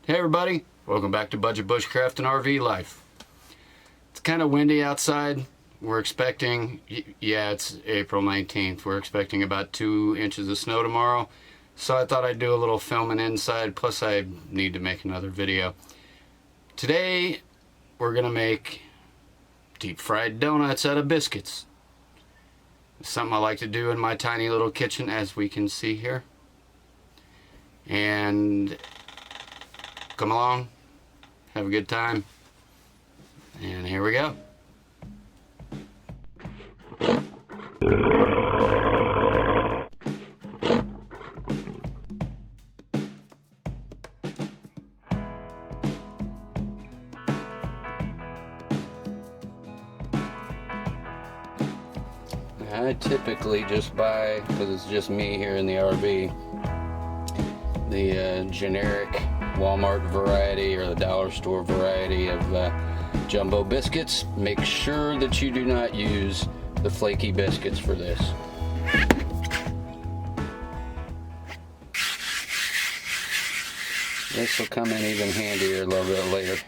Hey everybody, welcome back to Budget Bushcraft and RV Life. It's kind of windy outside. We're expecting, yeah, it's April 19th. We're expecting about 2 inches of snow tomorrow. So I thought I'd do a little filming inside, plus I need to make another video. Today, we're gonna make deep fried donuts out of biscuits. It's something I like to do in my tiny little kitchen, as we can see here. And come along, have a good time, and here we go. I typically just buy, because it's just me here in the RV, the generic Walmart variety or the dollar store variety of jumbo biscuits. Make sure that you do not use the flaky biscuits for this. This will come in even handier a little bit later.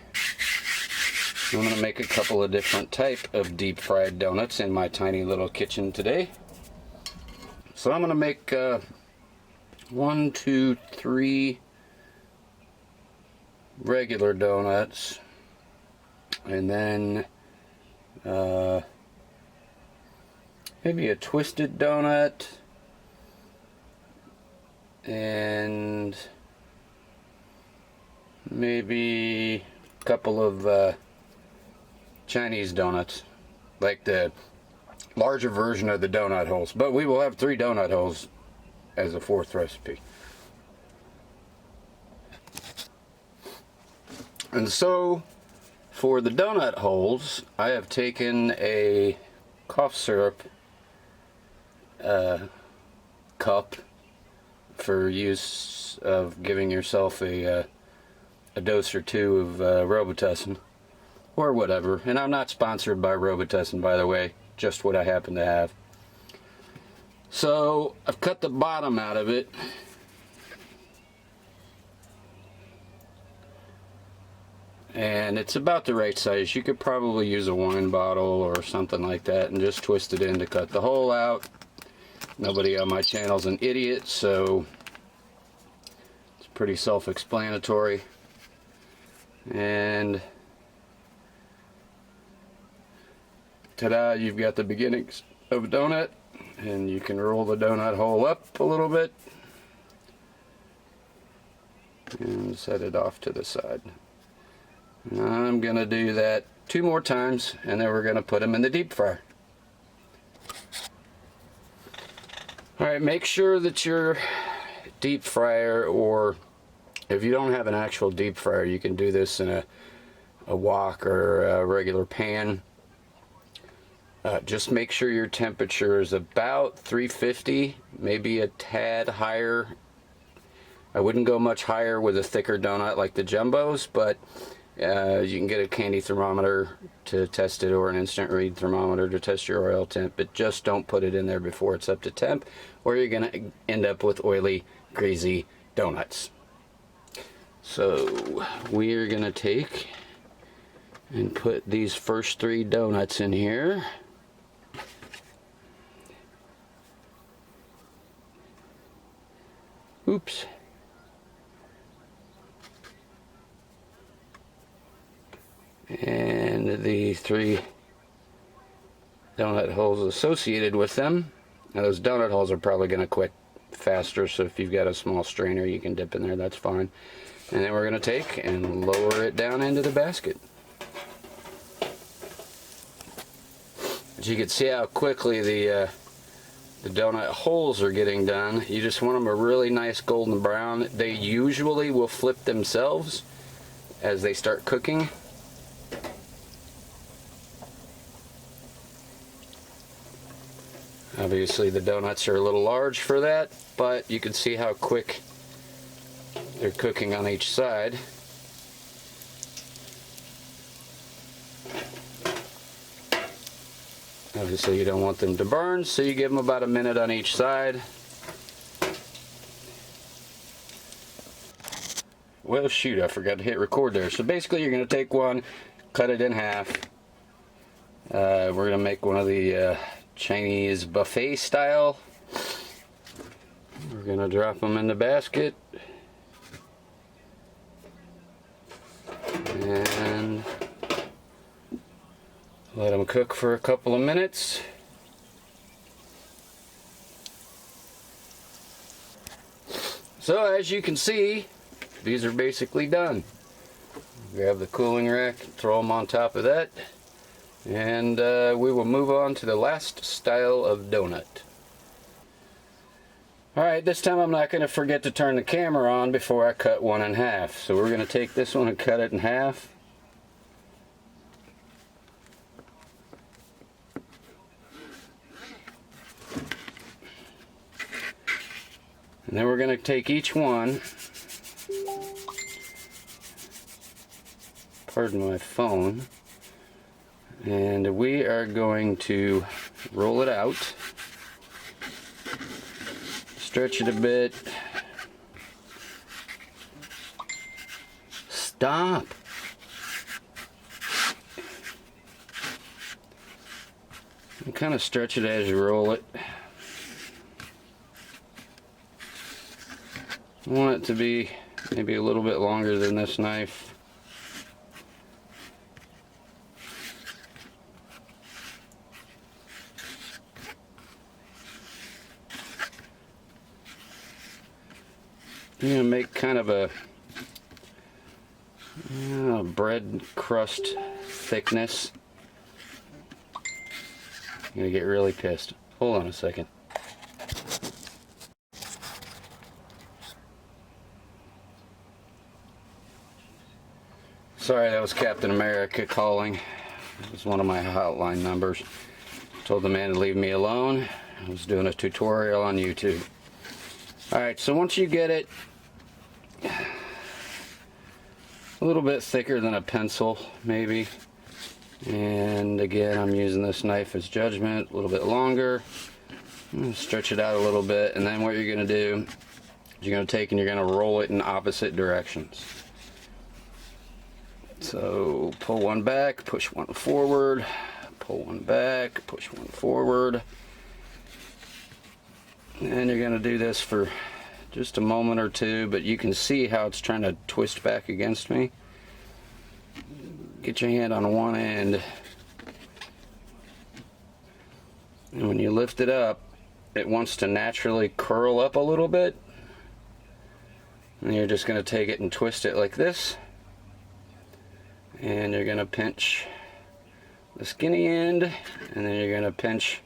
I'm going to make a couple of different type of deep fried donuts in my tiny little kitchen today. So I'm going to make 1, 2, 3 regular donuts, and then maybe a twisted donut, and maybe a couple of Chinese donuts, like the larger version of the donut holes. But we will have 3 donut holes as a 4th recipe. And so, for the donut holes, I have taken a cough syrup cup for use of giving yourself a dose or 2 of Robitussin, or whatever. And I'm not sponsored by Robitussin, by the way, just what I happen to have. So, I've cut the bottom out of it. And it's about the right size. You could probably use a wine bottle or something like that and just twist it in to cut the hole out. Nobody on my channel's an idiot, so it's pretty self-explanatory. And ta-da, you've got the beginnings of a donut, and you can roll the donut hole up a little bit and set it off to the side. I'm going to do that 2 more times, and then we're going to put them in the deep fryer. Alright, make sure that your deep fryer, or if you don't have an actual deep fryer, you can do this in a wok or a regular pan. Just make sure your temperature is about 350, maybe a tad higher. I wouldn't go much higher with a thicker donut like the jumbos, but you can get a candy thermometer to test it, or an instant read thermometer to test your oil temp, but just don't put it in there before it's up to temp, or you're going to end up with oily, greasy donuts. So we're going to take and put these first 3 donuts in here. Oops. And the 3 donut holes associated with them. Now those donut holes are probably going to quit faster, so if you've got a small strainer you can dip in there, that's fine. And then we're going to take and lower it down into the basket. As you can see how quickly the donut holes are getting done. You just want them a really nice golden brown. They usually will flip themselves as they start cooking. Obviously the donuts are a little large for that, but you can see how quick they're cooking on each side. Obviously you don't want them to burn, so you give them about a minute on each side. well, shoot, I forgot to hit record there. So basically you're going to take one, cut it in half. We're going to make one of the Chinese buffet style. We're going to drop them in the basket. And let them cook for a couple of minutes. So as you can see, these are basically done. Grab the cooling rack, throw them on top of that, and we will move on to the last style of donut. Alright, this time I'm not going to forget to turn the camera on before I cut one in half. So we're going to take this one and cut it in half. And then we're going to take each one, pardon my phone, and we are going to roll it out, stretch it a bit. Stop! And kind of stretch it as you roll it. I want it to be maybe a little bit longer than this knife. I'm going to make kind of a bread crust thickness. I'm going to get really pissed. Hold on a second. Sorry, that was Captain America calling. It was one of my hotline numbers. Told the man to leave me alone. I was doing a tutorial on YouTube. Alright, so once you get it a little bit thicker than a pencil, maybe. And again, I'm using this knife as judgment, a little bit longer. I'm going to stretch it out a little bit, and then what you're going to do is you're going to take and you're going to roll it in opposite directions. So pull one back, push one forward, pull one back, push one forward. And you're going to do this for just a moment or two, but you can see how it's trying to twist back against me. Get your hand on one end, and when you lift it up, it wants to naturally curl up a little bit. And you're just going to take it and twist it like this. And you're going to pinch the skinny end, and then you're going to pinch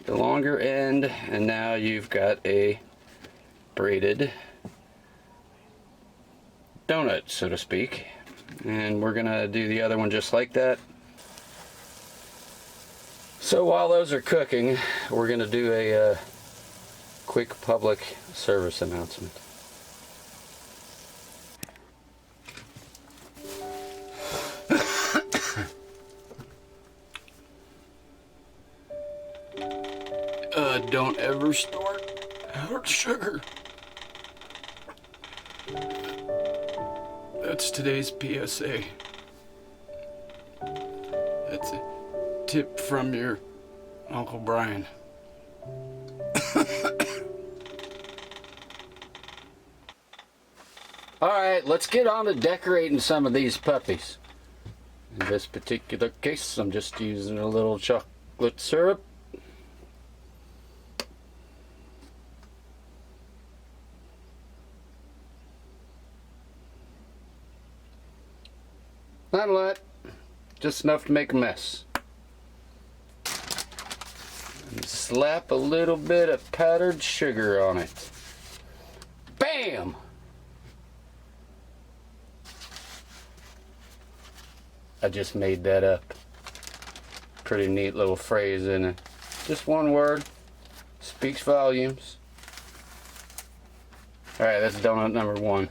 the longer end, and now you've got a braided donut, so to speak. And we're going to do the other one just like that. So while those are cooking, we're going to do a quick public service announcement. Don't ever store hard sugar. That's today's PSA. That's a tip from your Uncle Brian. Alright, let's get on to decorating some of these puppies. In this particular case, I'm just using a little chocolate syrup. Not a lot, just enough to make a mess. And slap a little bit of powdered sugar on it. Bam! I just made that up. Pretty neat little phrase in it. Just one word, speaks volumes. Alright, that's donut number one.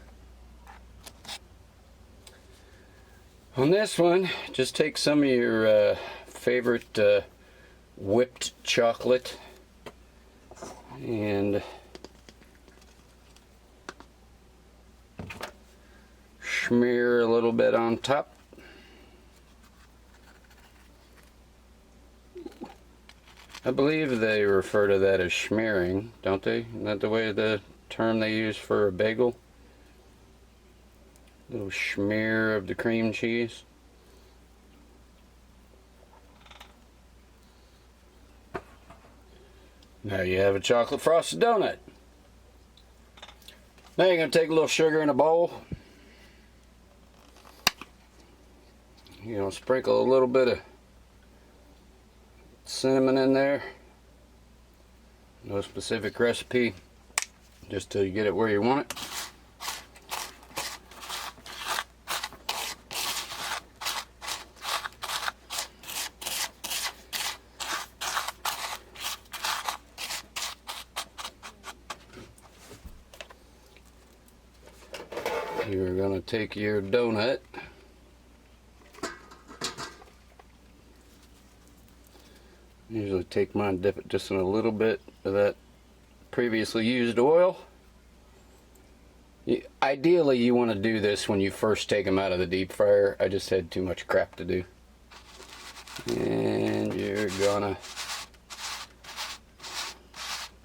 On this one, just take some of your favorite whipped chocolate and smear a little bit on top. I believe they refer to that as smearing, don't they? Isn't that the way the term they use for a bagel? A little smear of the cream cheese. Now you have a chocolate frosted donut. Now you're going to take a little sugar in a bowl. You're going to sprinkle a little bit of cinnamon in there. No specific recipe, just till you get it where you want it. You're going to take your donut, usually take mine, dip it just in a little bit of that previously used oil. Ideally you want to do this when you first take them out of the deep fryer. I just had too much crap to do. And you're gonna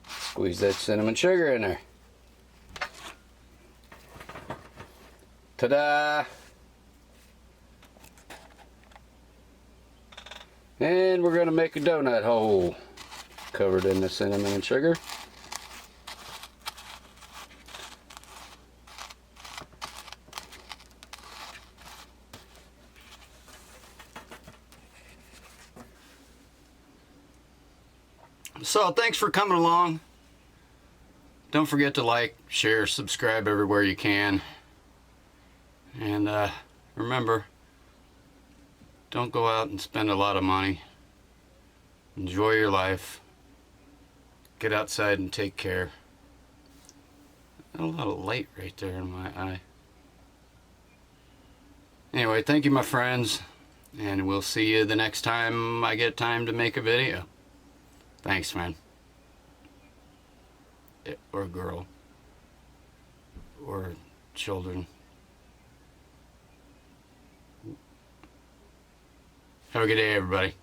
squeeze that cinnamon sugar in there. Ta-da! And we're going to make a donut hole covered in the cinnamon and sugar. So thanks for coming along. Don't forget to like, share, subscribe everywhere you can. And remember, don't go out and spend a lot of money. Enjoy your life. Get outside and take care. Got a lot of light right there in my eye. Anyway, thank you, my friends. And we'll see you the next time I get time to make a video. Thanks, man. Or girl. Or children. Have a good day, everybody.